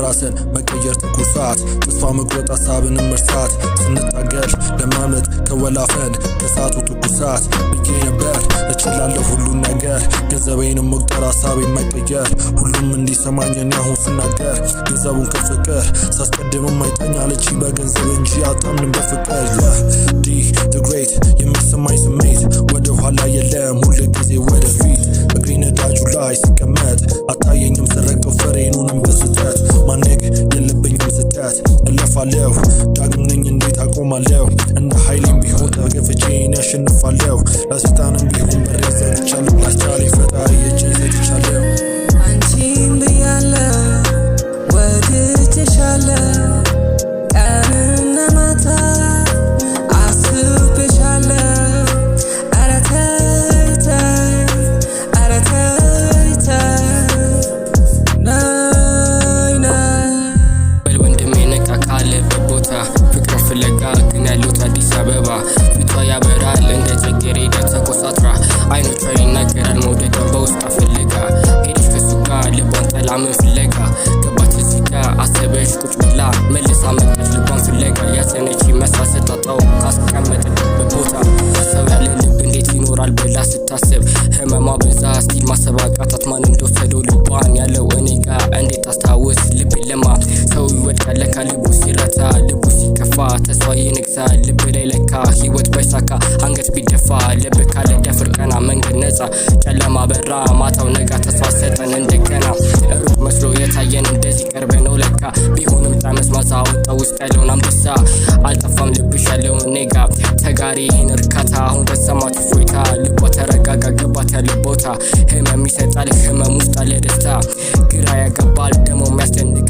ራስን መቀየር ትኩሳት ተስፋ መቁረጥ ሀሳብን መርሳት ስንታገል ለማመጥ ከወላፈን ከሳቱ ትኩሳት ብዬ ነበር እችላለሁ ሁሉን ነገር ገንዘቤንም መቁጠር ሀሳቤን መቀየር ሁሉም እንዲሰማኝ እኔ አሁን ስናገር ገንዘቡን ከፍቅር ሳስቀድምም አይጠኛለች በገንዘብ እንጂ አታምንም በፍቅር ዲ the great የሚሰማኝ ስሜት ወደ ኋላ የለም ሁል ጊዜ ወደፊት እግሬ ነዳጁ ላይ ሲቀመጥ አታየኝም ስረግጠው ፍሬኑንም በስተት ማነግ የለብኝም ስህተት እለፋለሁ ዳግም ነኝ እንዴት አቆማለሁ እንደ ኃይሌም ቢሆን ተገፍቼን ያሸንፋለሁ ለሰይጣንም ቢሆን በሬ ዘግቻለሁ ላስቻለኝ ፈጣሪ እጄን ሰጥቻለሁ አንቺን ብያለሁ ወድጄሻለሁ ቀንና ማታ አስቤሻለሁ ኧረ ተይ ተይ ኧረ ተይ ተይ ፍለጋ ግን ያሉት አዲስ አበባ ፊቷ ያበራል እንደ ጽጌረዳ ተኮሳትራ አይኖቿ ይናገራል መውደዷን በውስጧ ፍለጋ ሄደች ከሱ ጋር ልቧን ጠላ ምን ፍለጋ ገባች እዚህ ጋር አሰበች ቁጭ ብላ መልሳ መጣች ልቧን ፍለጋ ያዘነች ይመስላል ስታጣው ካስቀመጠችበት ቦታ ሰው ያለ ልብ እንዴት ይኖራል ብላ ስታስብ ህመማ በዛ ስቲል ማሰብ አቃታት ማን እንደወሰደው ልቧን ያለው እኔ ጋር እንዴት አስታውስ ልብ ለማ ሰው ይወድቃል ለካ ልቡ ሲረታ ልቡ ሲከፋ ተስፋ ይነግሳል ልብ ላይ ለካ ህይወት በሳካ አንገት ቢደፋ ልብ ካለ ደፍር ቀና መንገድ ነፃ ጨለማ በራ ማታው ነጋ ተስፋ ሰጠን እንደገና ሩቅ መስሎ የታየን እንደዚህ ቀርበ ነው ለካ ቢሆንም ጣመስ ማሳ ወጣ ውስጥ ያለውን አንበሳ አልጠፋም ልብሽ ያለው ኔጋ ተጋሪ ይህን እርካታ አሁን ተሰማት እፎይታ ልቧ ተረጋጋ ገባት ያለ ቦታ ህመም ይሰጣል ህመም ውስጥ አለ ደስታ ግራ ያገባል ደሞ የሚያስደንቅ